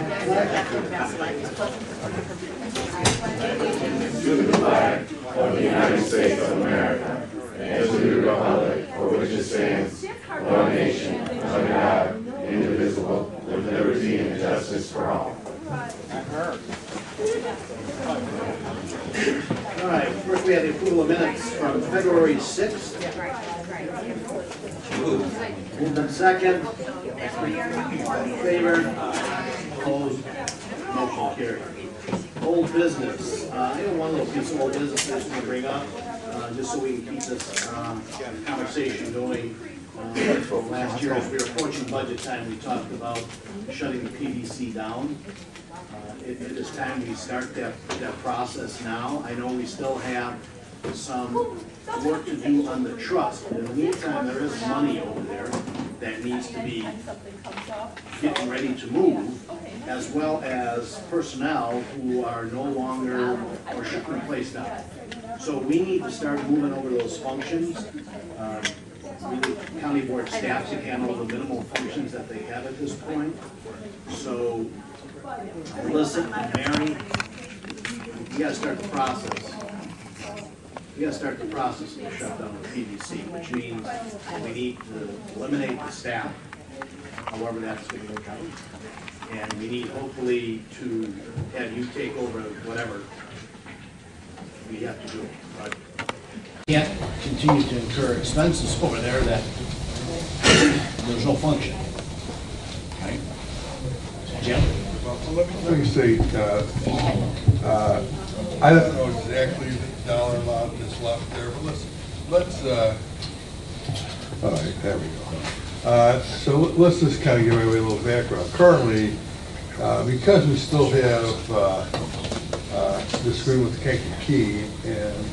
To the flag of the United States of America, and to the republic for which it stands, one nation, under God, indivisible, with liberty and justice for all. All right, first we have the approval of minutes from February 6th. Moved in second. All in favor? Opposed? Motion carried. Old business. I have one little piece of old business I just want to bring up, just so we can keep this conversation going. From last year, as we were approaching budget time, we talked about shutting the PDC down. It is time we start that process now. I know we still have some work to do on the trust. In the meantime, there is money over there that needs to be getting ready to move, as well as personnel who are no longer or should be placed down. So we need to start moving over those functions. Really, county board staff to handle the minimal functions that they have at this point. So, Melissa and Mary, you gotta start the process. You gotta start the process to shut down the PDC, which means we need to eliminate the staff, however that's gonna work out. And we need hopefully to have you take over whatever we have to do. But can't continue to incur expenses over there that there's no function. Right? Jim? Let me say, I don't know exactly the dollar amount that's left there, but let's all right, there we go. So let's just kind of give away a little background. Currently, because we still have this agreement with Kankakee, and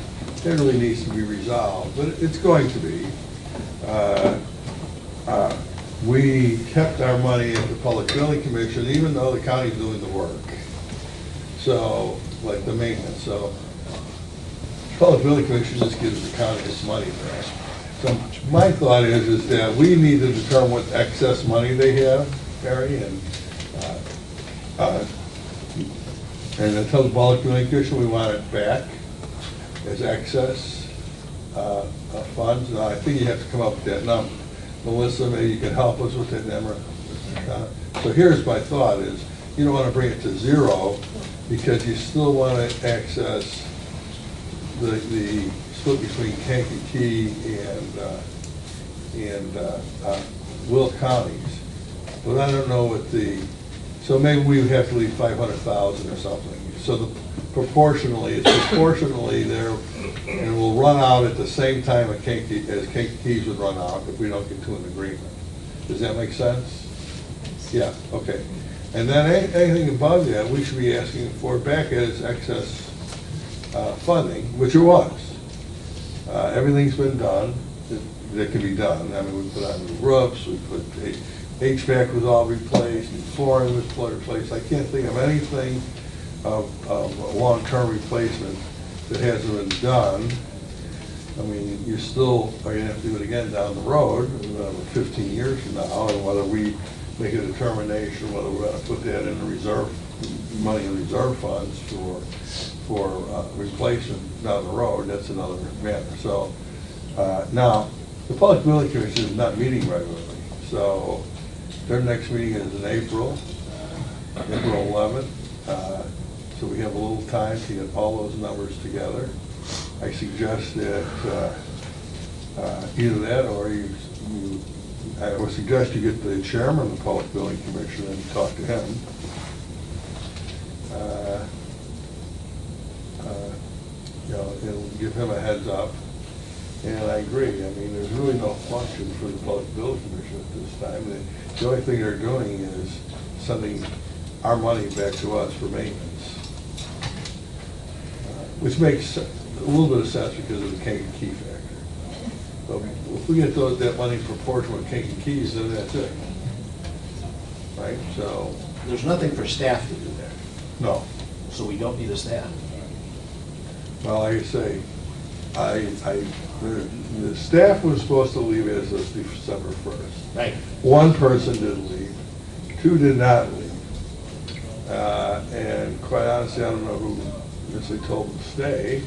it really needs to be resolved, but it's going to be. We kept our money at the Public Building Commission, even though the county's doing the work. So, like the maintenance. So, Public Building Commission just gives the county its money back. So, my thought is that we need to determine what excess money they have, Mary, and until the Public Building Commission, we want it back as excess funds. Now, I think you have to come up with that number. Melissa, maybe you can help us with that number. So here's my thought is, you don't want to bring it to zero because you still want to access the split between Kankakee and Will counties. But I don't know what so maybe we would have to leave 500,000 or something. So it's proportionally there, and will run out at the same time as Kankakee's would run out if we don't get to an agreement. Does that make sense? Yeah, okay. And then anything above that, we should be asking for back as excess funding, which it was. Everything's been done that can be done. I mean, we put on the roofs, we put HVAC was all replaced, and flooring was replaced. I can't think of anything of a long-term replacement that hasn't been done. I mean, you still are going to have to do it again down the road, 15 years from now, and whether we make a determination whether we're going to put that in the reserve, money in reserve funds for replacement down the road, that's another matter. So now, the Public Building Commission is not meeting regularly, so their next meeting is in April 11th. So we have a little time to get all those numbers together. I suggest that either that or I would suggest you get the chairman of the Public Building Commission and talk to him. It'll give him a heads up. And I agree. I mean, there's really no function for the Public Building Commission at this time. The only thing they're doing is sending our money back to us for maintenance. Which makes a little bit of sense because of the Kankakee factor. But if we get that money proportional with Kankakee's, then that's it. Right? So there's nothing for staff to do there. No. So we don't need a staff. Well, like I say, the staff was supposed to leave as of December 1st. Right. One person did leave, two did not leave. quite honestly, I don't know who necessarily told them to stay.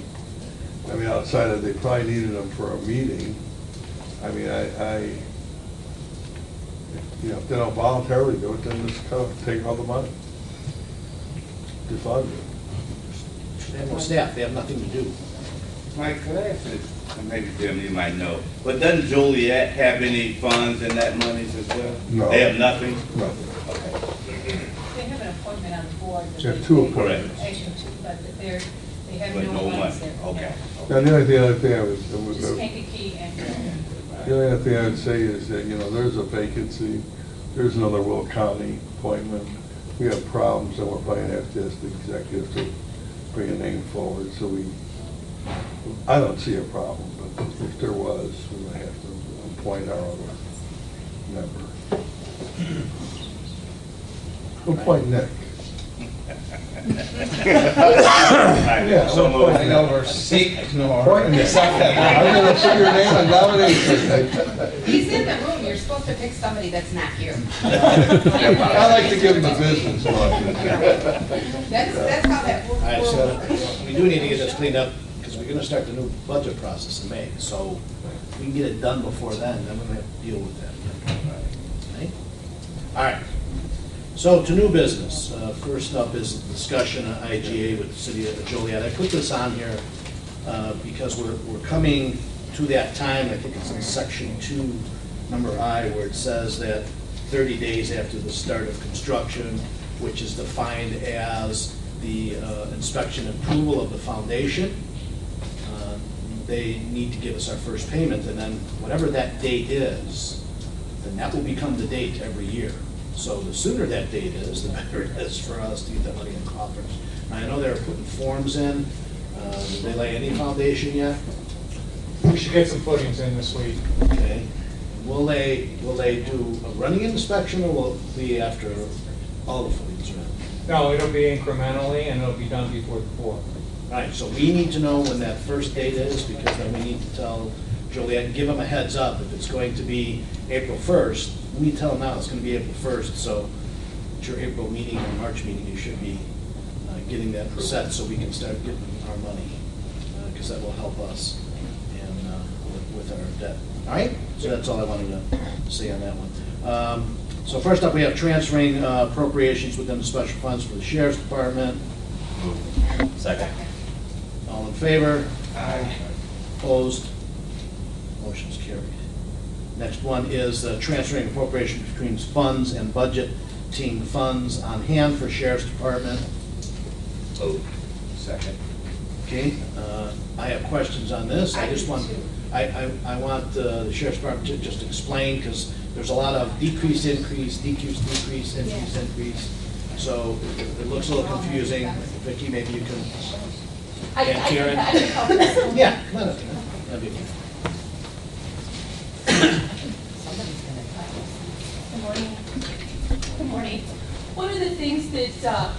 I mean, outside of, they probably needed them for a meeting. I mean, you know, if they don't voluntarily do it, then just take all the money. Defund it. They have no staff, they have nothing to do. Mike, could I ask you, maybe Jim, you might know, but doesn't Joliet have any funds in that money as well? No. They have nothing? No. Okay. They have an appointment on the board. They have two appointments. But they have But no no funds money, there. okay. Now, the other thing I was, Just Kankakee and. the only other thing I would say is that, you know, there's a vacancy, there's another Will County appointment. We have problems, and we're probably gonna have to ask the executive to bring a name forward, so I don't see a problem, but if there was, we would have to appoint our other member. Appoint Nick. Yeah, So moved. I know we're seeking or Appoint Nick. I'm gonna put your name on nomination. He's in the room, you're supposed to pick somebody that's not here. I like to give him the business one. That's how that All right, works. so we do need to get this cleaned up, because we're gonna start the new budget process in May, so if we can get it done before then we're gonna have to deal with that. Right? All right, so to new business. First up is discussion on IGA with the city of Joliet. I put this on here because we're coming to that time, I think it's in section 2, number I, where it says that 30 days after the start of construction, which is defined as the inspection and approval of the foundation, they need to give us our first payment, and then whatever that date is, then that will become the date every year. So the sooner that date is, the better it is for us to get that money in coffers. I know they're putting forms in. Did they lay any foundation yet? We should get some footings in this week. Okay. Will they do a running inspection, or will it be after all the footings are in? No, it'll be incrementally, and it'll be done before the 4th. All right, so we need to know when that first date is, because then we need to tell Joliet, give them a heads up. If it's going to be April 1st, we tell them now it's going to be April 1st, so at your April meeting or March meeting, you should be getting that set so we can start getting our money, because that will help us and with our debt. All right, so that's all I wanted to say on that one. So first up, we have transferring appropriations within the special funds for the sheriff's department. Second. All in favor? Aye. Opposed? Motion's carried. Next one is transferring appropriation between funds and budgeting funds on hand for sheriff's department. Moved. Second. Okay, I have questions on this. I just want, I want the sheriff's department to just explain, because there's a lot of decrease, increase, decrease, decrease, increase, increase. So it looks a little confusing. Vicki, maybe you can. And Karen? Yeah, come on up, Karen. That'd be good. Good morning. Good morning. One of the things that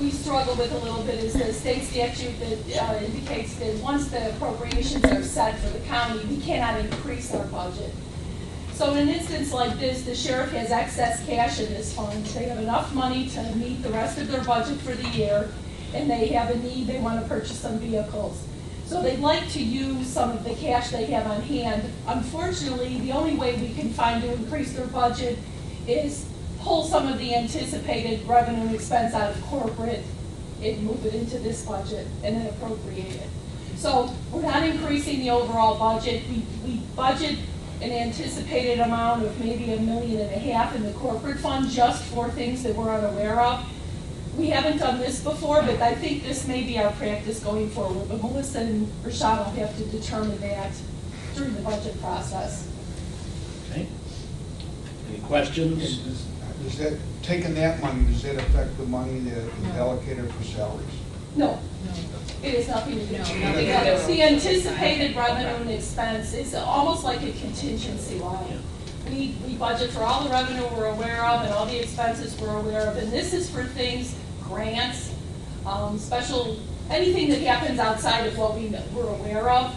we struggle with a little bit is the state statute that indicates that once the appropriations are set for the county, we cannot increase our budget. So in an instance like this, the sheriff has excess cash in this fund. They have enough money to meet the rest of their budget for the year, and they have a need, they want to purchase some vehicles. So they'd like to use some of the cash they have on hand. Unfortunately, the only way we can find to increase their budget is pull some of the anticipated revenue and expense out of corporate and move it into this budget and then appropriate it. So we're not increasing the overall budget. We budget an anticipated amount of maybe $1.5 million in the corporate fund just for things that we're unaware of. We haven't done this before, but I think this may be our practice going forward. But Melissa and Rashad will have to determine that during the budget process. Okay. Any questions? Does that, taking that money, does that affect the money that is allocated for salaries? No, it has nothing to do with nothing it. to do. It's the anticipated revenue and expense. It's almost like a contingency line. We budget for all the revenue we're aware of and all the expenses we're aware of, and this is for things, grants, special, anything that happens outside of what we're aware of,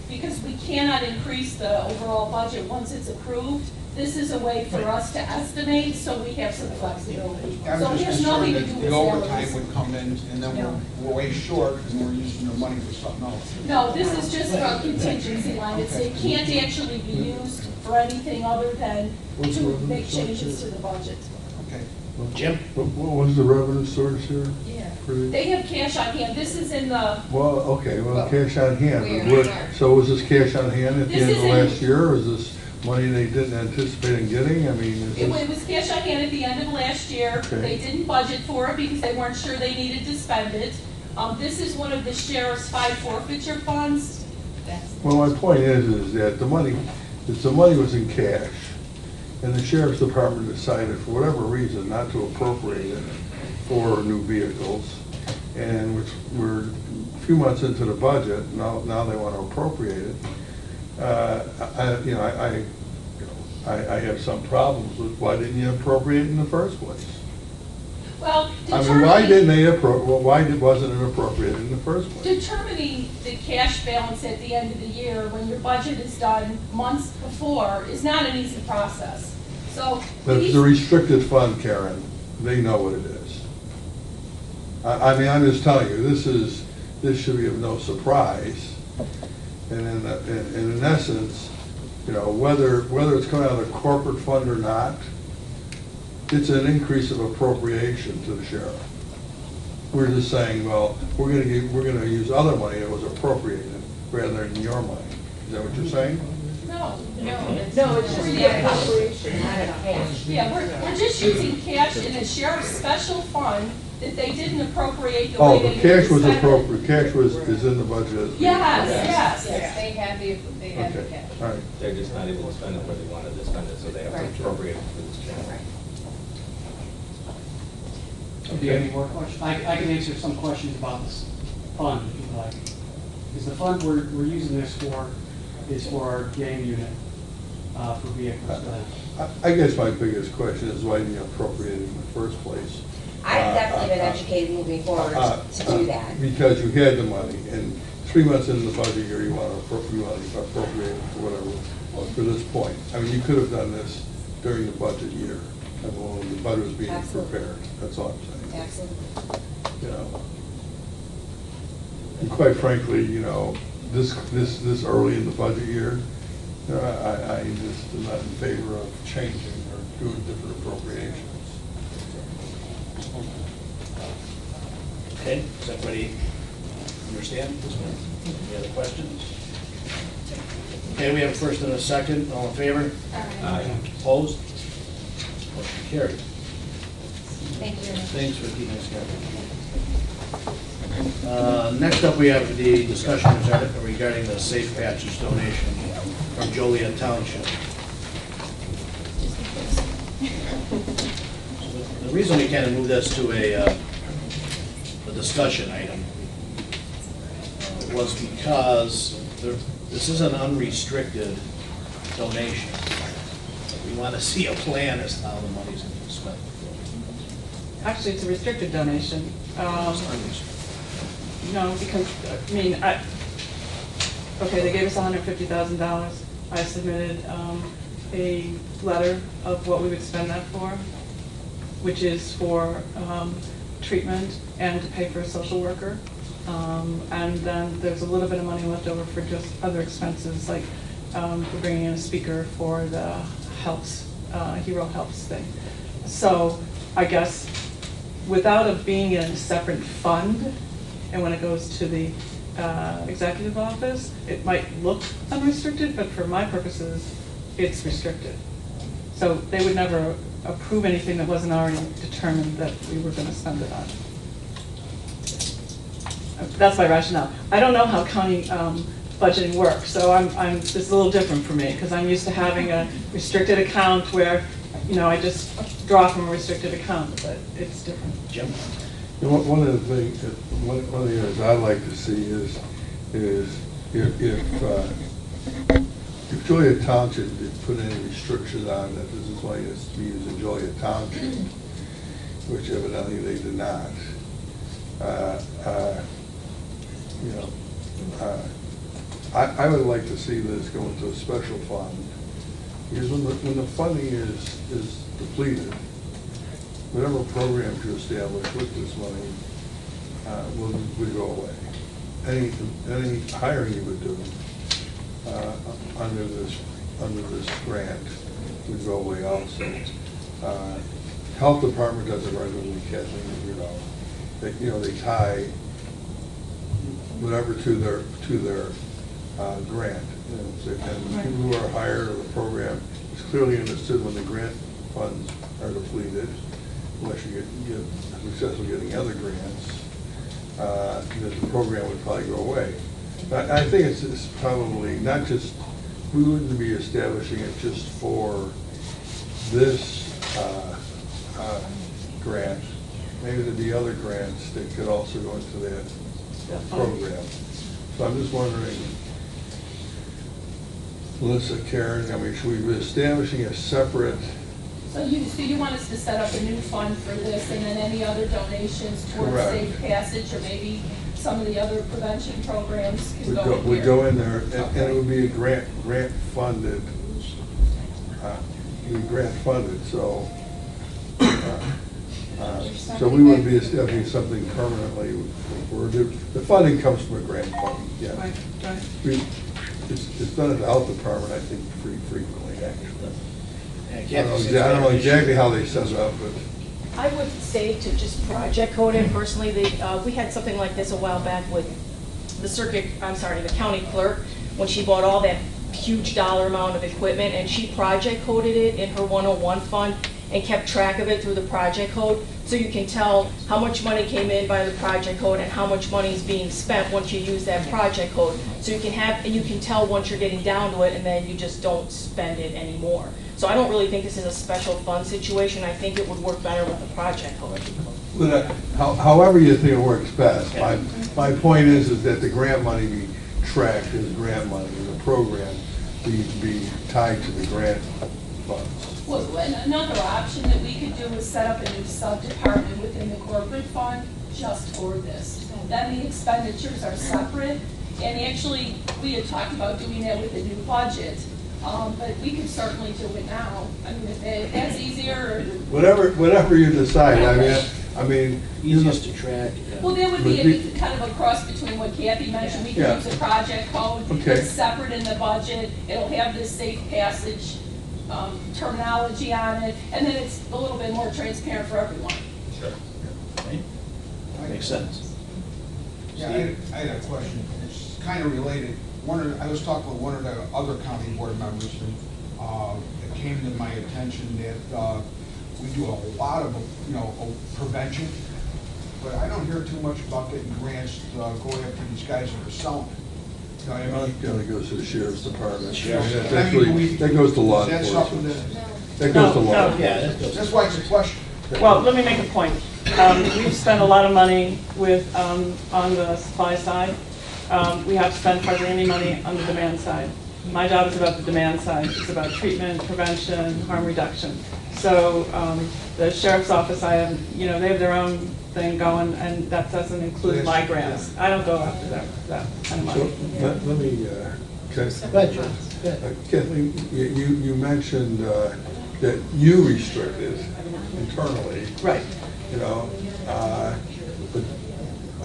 because we cannot increase the overall budget once it's approved. This is a way for us to estimate, so we have some flexibility. I'm So it just has concerned nothing to that do with the overtime salaries. would come in, and then we're way short, and we're using the money for something else. No, this is just for a contingency line. It can't actually be used for anything other than to make changes to the budget. Okay. Jim? What was the revenue source here? for the- They have cash on hand. This is in the, Well, okay, well, cash on hand. but Where? So was this cash on hand at the This end of is in- last year, or is this money they didn't anticipate in getting? I mean, is it this? was cash on hand at the end of last year. Okay. They didn't budget for it because they weren't sure they needed to spend it. This is one of the sheriff's 5 forfeiture funds. Well, my point is that the money was in cash, and the sheriff's department decided, for whatever reason, not to appropriate it for new vehicles, and which we're a few months into the budget, now they want to appropriate it. I have some problems with why didn't you appropriate it in the first place? Well, I mean, why didn't they wasn't it appropriated in the first place? determining the cash balance at the end of the year, when your budget is done months before, is not an easy process. So, But it's a restricted fund, Karen, they know what it is. I mean, I'm just telling you, this should be of no surprise. And in essence, whether it's coming out of the corporate fund or not, it's an increase of appropriation to the sheriff. We're just saying, well, we're gonna use other money that was appropriated rather than your money. Is that what you're saying? no. No, it's just the appropriation, not a cash. Yeah, we're just using cash in a sheriff's special fund that they didn't appropriate the way Oh, they the needed cash to was spend it. appropriate, cash is in the budget as. Yes. Yes, they have the Okay, cash. all right. They're just not able to spend it where they wanted to spend it, so they have to appropriate it for this channel. Do you have any more questions? I can answer some questions about this fund, if you'd like. Because the fund we're using this for is for our game unit, for vehicles. I guess my biggest question is why didn't you appropriate it in the first place? I've definitely been educated moving forward to do that. Because you had the money, and 3 months into the budget year, you want to appropriate it for whatever, for this point. I mean, you could have done this during the budget year, when the budget was being Absolutely. prepared, that's all I'm saying. Absolutely. And quite frankly, this early in the budget year, I just am not in favor of changing or doing different appropriations. Okay, does everybody understand this one? Any other questions? Okay, we have a first and a second, all in favor? Opposed? Motion carried. Thank you. Thanks for keeping us here. Next up, we have the discussion regarding the Safe Patches donation from Joliet Township. The reason we kind of moved this to a discussion item was because this is an unrestricted donation. We want to see a plan as to how the money's going to be spent. Actually, it's a restricted donation. No, because, okay, they gave us $150,000. I submitted a letter of what we would spend that for, which is for treatment and to pay for a social worker. And then there's a little bit of money left over for just other expenses, like we're bringing in a speaker for the helps, Hero Helps thing. So I guess without it being in a separate fund, and when it goes to the executive office, it might look unrestricted, but for my purposes, it's restricted. So they would never approve anything that wasn't already determined that we were going to spend it on. That's my rationale. I don't know how county budgeting works, so this is a little different for me, because I'm used to having a restricted account where, I just draw from a restricted account, but it's different. Jim? One of the things, one of the areas I'd like to see is if Joliet Township did put any restrictions on that this is money that's to be used in Joliet Township, which evidently they did not. I would like to see this go into a special fund Because when the funding is depleted, whatever programs you establish with this money would go away. Any hiring you would do under this grant would go away also. Health department does it regularly, Kathleen, they tie whatever to their grant. And people who are hired or the program is clearly understood when the grant funds are depleted, unless you get successful getting other grants, the program would probably go away. I think it's probably not just, we wouldn't be establishing it just for this grant. Maybe there'd be other grants that could also go into that program. So I'm just wondering, Melissa, Karen, should we be establishing a separate? So you want us to set up a new fund for this, and then any other donations towards Correct. Safe Passage, or maybe some of the other prevention programs could go in Would here? go in there, and it would be a grant funded. So we wouldn't be establishing something permanently. The funding comes from a grant fund, yeah. Right. It's done at the health department, I think, pretty frequently, actually. Yeah, I don't know exactly how they set it up, but. I would say to just project code it personally. We had something like this a while back with the county clerk, when she bought all that huge dollar amount of equipment, and she project coded it in her 101 fund and kept track of it through the project code. So you can tell how much money came in by the project code and how much money is being spent once you use that project code. So you can tell once you're getting down to it, and then you just don't spend it anymore. So I don't really think this is a special fund situation. I think it would work better with the project code. However you think it works best. My point is that the grant money be tracked as grant money, and the program be tied to the grant funds. Well, another option that we could do is set up a new sub-department within the corporate fund just for this. Then the expenditures are separate, and actually, we had talked about doing that with the new budget, but we could certainly do it now. I mean, if that's easier, or... Whatever you decide, I mean. Easiest to track. Well, that would be kind of a cross between what Kathy mentioned. We can use a project code. Okay. It's separate in the budget. It'll have this safe passage terminology on it, and then it's a little bit more transparent for everyone. Sure. Okay. Makes sense. Yeah, I had a question. It's kind of related. I was talking with one of the other county board members, and it came to my attention that we do a lot of, prevention, but I don't hear too much about getting grants to go after these guys that are selling it. It goes to the sheriff's department. Sheriff's. That goes to law Is that something enforcement. that? That goes to No, law. no. Yeah, that goes. That's why it's a question. Well, let me make a point. We've spent a lot of money on the supply side. We have spent hardly any money on the demand side. My job is about the demand side. It's about treatment, prevention, harm reduction. So the sheriff's office, they have their own thing going, and that doesn't include my grants. I don't go after that kind of So, money. let me, Kathleen, you mentioned that you restricted internally. Right.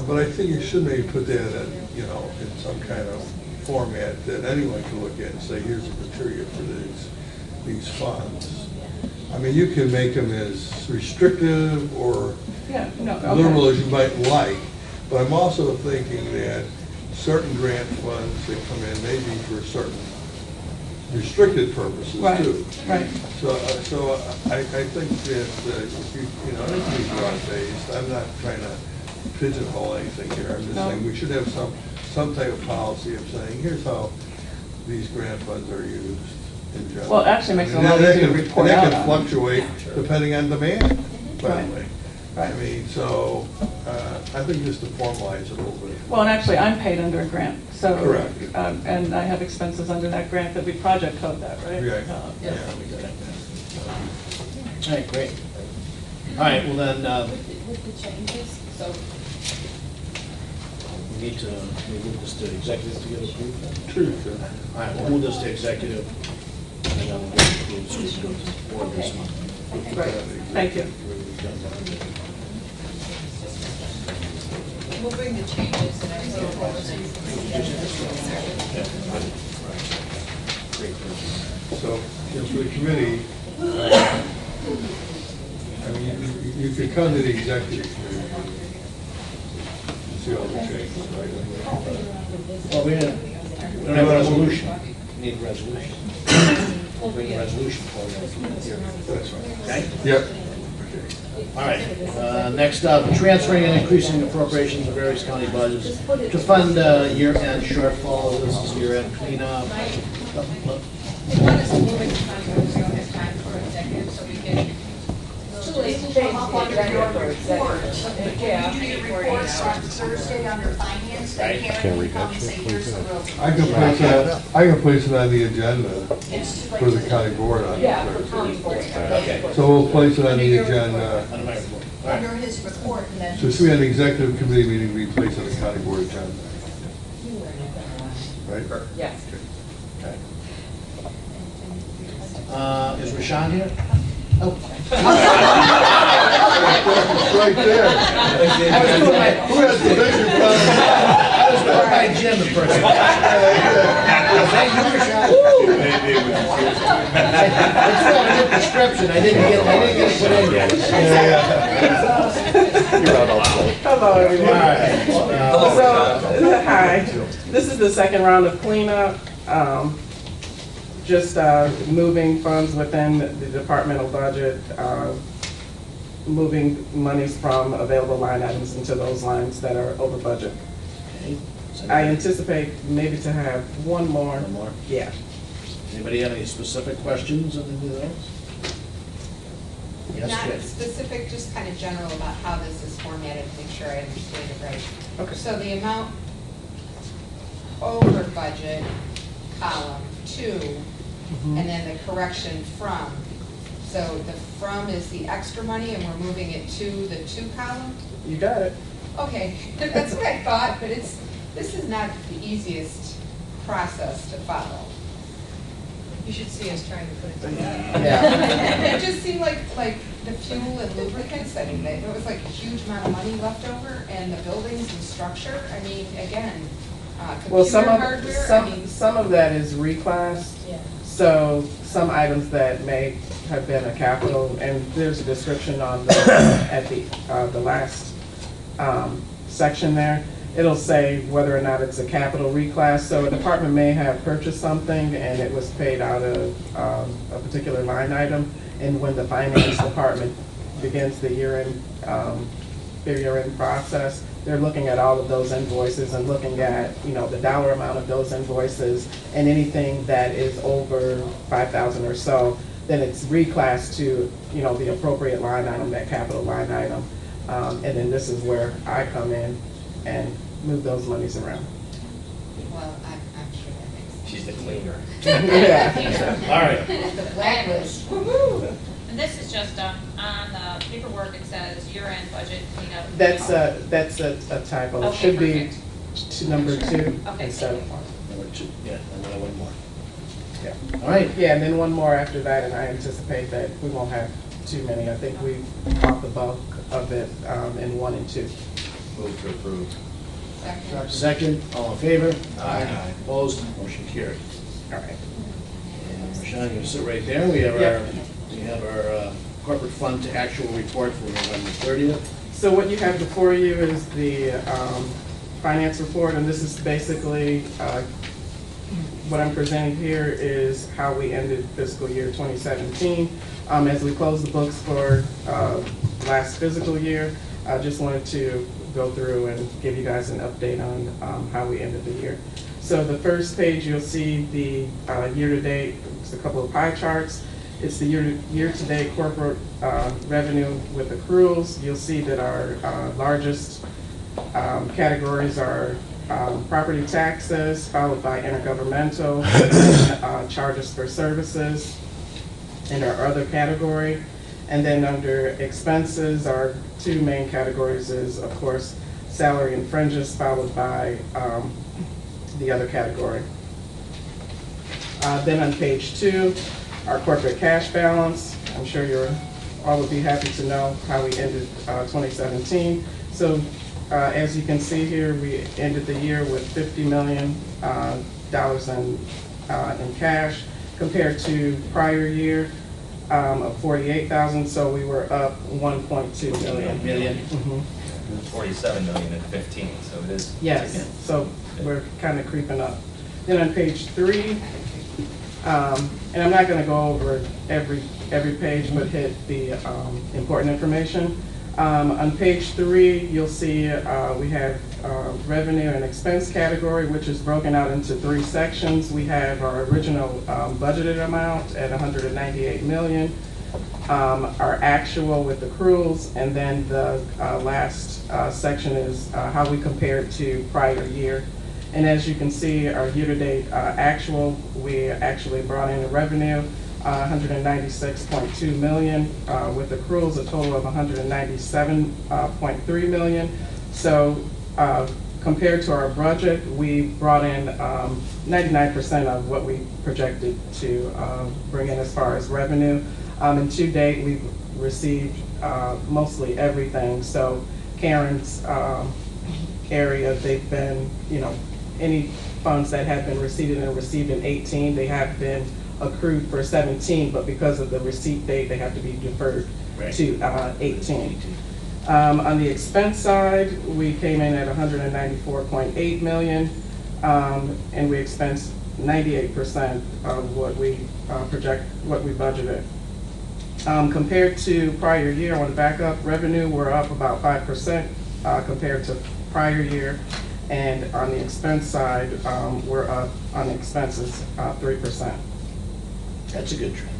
But I think you should maybe put that in some kind of format that anyone can look at and say, here's the criteria for these funds. I mean, you can make them as restrictive or liberal as you might like, but I'm also thinking that certain grant funds that come in may be for certain restricted purposes too. Right. So I think that it needs to be broad-based. I'm not trying to pigeonhole anything here. I'm just saying we should have some type of policy of saying, here's how these grant funds are used in general. Well, it actually makes it a lot easier to report out And that can on. fluctuate depending on demand, by the way. Right. I mean, so I think just to formalize it a little bit. Well, and actually, I'm paid under a grant, so. Correct. And I have expenses under that grant that we project code that, right? Yeah. Yeah, we got it. All right, great. All right, well then, With the changes, so we need to move this to executive to get approved. True. All right, we'll move this to executive, and then we'll approve school funds for this month. Right, thank you. We'll bring the changes and everything. So, just for the committee, I mean, you could come to the executive committee and see all the changes, right? Well, we don't have a resolution. We need a resolution. We'll bring a resolution for you. That's right. Okay? Yep. All right, next up, transferring and increasing appropriations of various county budgets to fund year-end shortfalls. This is year-end cleanup. If one is moving contract, we don't have time for executive, so we can. Too late to come up under your report. Yeah. You do your reports on Thursday under finance, Right. then Karen can come and say, here's the real. I can place it on the agenda for the county board on Yeah, for Thursday. county board. Okay. So we'll place it on the agenda. Under my report. All right. Under his report, and then. So it's gonna be an executive committee meeting, we place on the county board agenda. Right? Yes. Okay. Is Rashawn here? Oh. It's right there. I was doing my, Who has the bigger problem? I was doing my Jim impersonation. Thank you, Rashawn. I just wanted a good description, I didn't get it put in yet. You're out also. Hello, everyone. All right. So, hi, this is the second round of cleanup. Just moving funds within the departmental budget, moving monies from available line items into those lines that are over budget. Okay. I anticipate maybe to have one more. One more? Yeah. Anybody have any specific questions on any of those? Yes, Not Jim? specific, just kind of general about how this is formatted, to make sure I understand it right. Okay. So the amount over budget, column 2, and then the correction from. So the from is the extra money, and we're moving it to the 2 column? You got it. Okay, that's what I thought, but this is not the easiest process to follow. You should see us trying to put it together. Yeah. It just seemed like the fuel and lubricants, I mean, there was like a huge amount of money left over, and the buildings and structure, I mean, again, Well, computer hardware, I mean. some of that is reclassed. Yeah. So some items that may have been a capital, and there's a description on the, at the last section there. It'll say whether or not it's a capital reclass. So a department may have purchased something and it was paid out of a particular line item. And when the finance department begins the year-end, their year-end process, they're looking at all of those invoices and looking at, you know, the dollar amount of those invoices, and anything that is over 5,000 or so, then it's reclassed to, you know, the appropriate line item, that capital line item. And then this is where I come in and move those monies around. Well, I'm sure that makes sense. She's the cleaner. Yeah. All right. The blacklist. And this is just on the paperwork, it says year-end budget cleanup. That's a typo. It Okay, should be perfect. to number 2 Okay, instead of thank 1. Number 2, yeah, and then one more. Yeah. All right. Yeah, and then one more after that, and I anticipate that we won't have too many. I think we've caught the bulk of it in 1 and 2. Move to approve. Second. Second, all in favor? Aye. Opposed, motion carried. All right. And Rashawn, you sit right there. We have our corporate fund to actual report for November 30th. So what you have before you is the finance report, and this is basically, what I'm presenting here is how we ended fiscal year 2017. As we close the books for last fiscal year, I just wanted to go through and give you guys an update on how we ended the year. So the first page, you'll see the year-to-date, it's a couple of pie charts. It's the year-to-date corporate revenue with accruals. You'll see that our largest categories are property taxes, followed by intergovernmental, charges for services, and our other category. And then under expenses, our 2 main categories is, of course, salary and fringes, followed by the other category. Then on page 2, our corporate cash balance. I'm sure you're all would be happy to know how we ended 2017. So as you can see here, we ended the year with $50 million in cash compared to prior year of $48,000. So we were up $1.2 million. Mhm. 47 million and 15, so it is. Yes, so we're kind of creeping up. Then on page 3, and I'm not going to go over every page, but hit the important information. On page 3, you'll see we have revenue and expense category, which is broken out into 3 sections. We have our original budgeted amount at $198 million, our actual with accruals, and then the last section is how we compare it to prior year. And as you can see, our year-to-date actual, we actually brought in a revenue, $196.2 million, with accruals a total of $197.3 million. So compared to our budget, we brought in 99% of what we projected to bring in as far as revenue. And to date, we've received mostly everything. So Karen's area, they've been, any funds that have been received in 18, they have been accrued for 17, but because of the receipt date, they have to be deferred to 18. On the expense side, we came in at $194.8 million, and we expensed 98% of what we what we budgeted. Compared to prior year, I want to back up, revenue, we're up about 5% compared to prior year. And on the expense side, we're up on the expenses 3%. That's a good trend.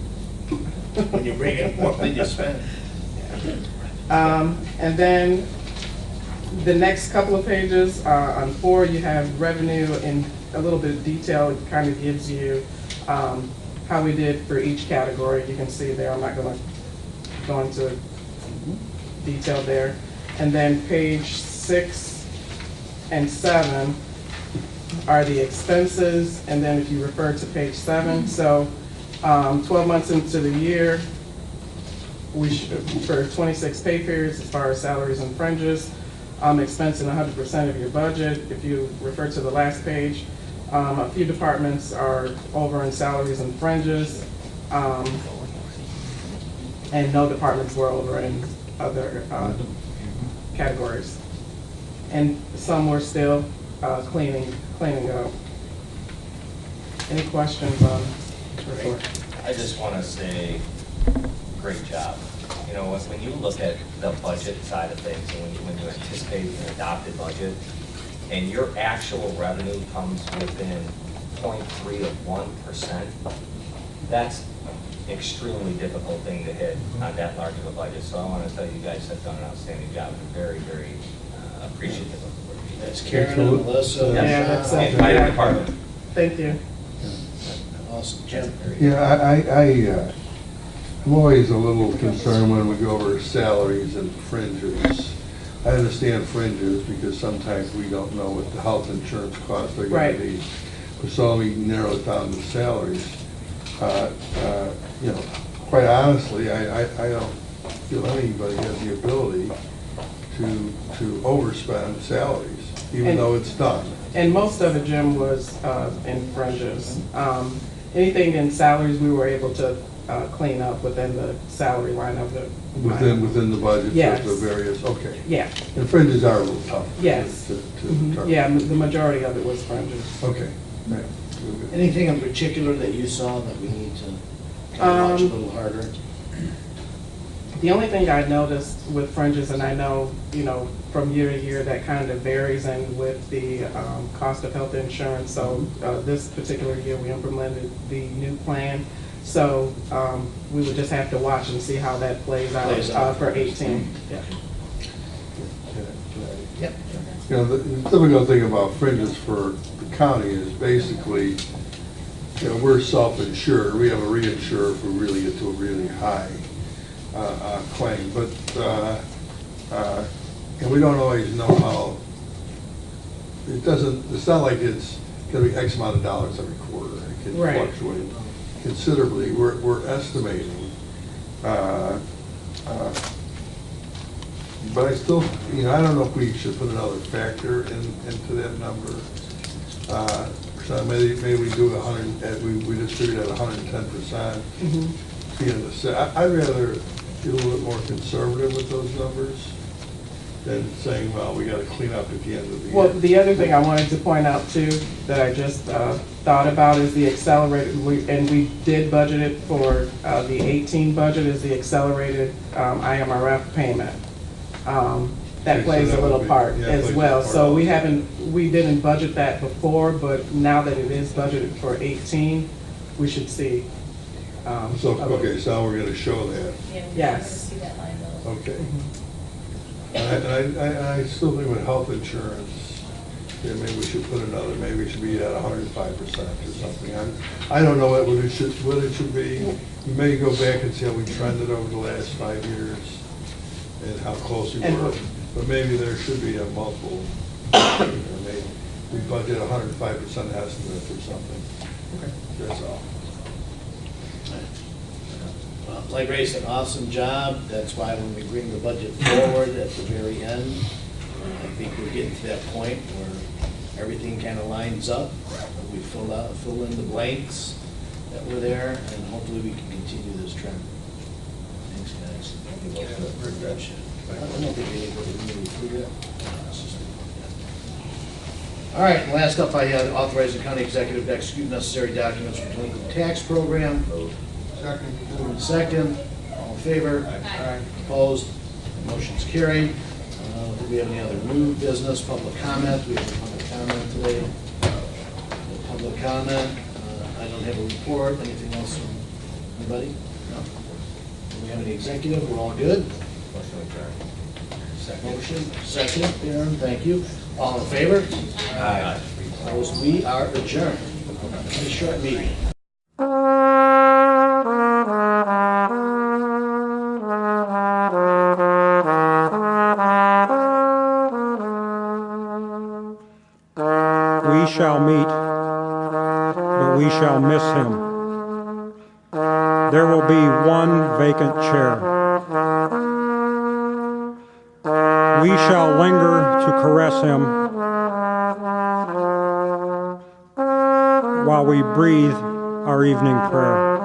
When you bring in more than you spend. And then the next couple of pages, on 4, you have revenue in a little bit of detail. It kind of gives you how we did for each category. You can see there, I'm not going to go into detail there. And then page 6 and 7 are the expenses, and then if you refer to page 7, so 12 months into the year, we should, for 26 pay periods as far as salaries and fringes, expensing 100% of your budget. If you refer to the last page, a few departments are over in salaries and fringes, and no departments were over in other categories. And some were still cleaning up. Any questions on the report? I just want to say, great job. When you look at the budget side of things, and when you anticipate an adopted budget, and your actual revenue comes within 0.3 of 1%, that's an extremely difficult thing to hit on that large of a budget. So I want to tell you guys have done an outstanding job, and very, very appreciative of the work. That's Karen and Melissa. Yeah, that's it. My department. Thank you. Awesome, Jim. Yeah, I'm always a little concerned when we go over salaries and fringes. I understand fringes because sometimes we don't know what the health insurance costs are going to be. So let me narrow it down to salaries. Quite honestly, I don't feel anybody has the ability to overspend salaries, even though it's done. And most of it, Jim, was in fringes. Anything in salaries, we were able to clean up within the salary line of the. Within the budget, yes. The various, okay. Yeah. And fringes are a little tough. Yes. To determine. Yeah, the majority of it was fringes. Okay. Right. Anything in particular that you saw that we need to watch a little harder? The only thing I noticed with fringes, and I know, from year to year that kind of varies, and with the cost of health insurance. So this particular year we implemented the new plan. So we would just have to watch and see how that plays out for 18. Yeah. Yep. The typical thing about fringes for the county is basically, we're self-insured. We have a reinsurer if we really get to a really high claim, but and we don't always know how. It's not like it's going to be X amount of dollars every quarter. It can fluctuate. considerably. We're estimating. But I still, I don't know if we should put another factor into that number. So maybe we do 100, we distribute at 110%. I'd rather get a little bit more conservative with those numbers than saying, well, we gotta clean up at the end of the year. Well, the other thing I wanted to point out too, that I just thought about is the accelerated, and we did budget it for the 18 budget, is the accelerated IMRF payment. That plays a little part as well. So we didn't budget that before, but now that it is budgeted for 18, we should see. So now we're gonna show that. Yes. Okay. And I still think with health insurance, maybe we should put another, maybe it should be at 105% or something. I don't know what it should be. You may go back and see how we trended over the last 5 years and how close we were. But maybe there should be a multiple, maybe we budget 105% estimate or something. Okay. That's all. Like Ray said, awesome job. That's why when we bring the budget forward at the very end, I think we're getting to that point where everything kind of lines up. We fill in the blanks that were there, and hopefully we can continue this trend. Thanks, guys. I don't think anybody really threw that. All right, and last up, I had authorized the county executive to execute necessary documents for delinquent tax program. Second. Moving second, all in favor? Aye. Opposed? Motion's carried. Do we have any other new business, public comment? We have a public comment today. No public comment. I don't have a report. Anything else from anybody? No? Do we have any executive? We're all good? Motion, second, Aaron, thank you. All in favor? Aye. Opposed? We are adjourned. A short meeting. We shall meet, but we shall miss him. There will be one vacant chair. We shall linger to caress him while we breathe our evening prayer.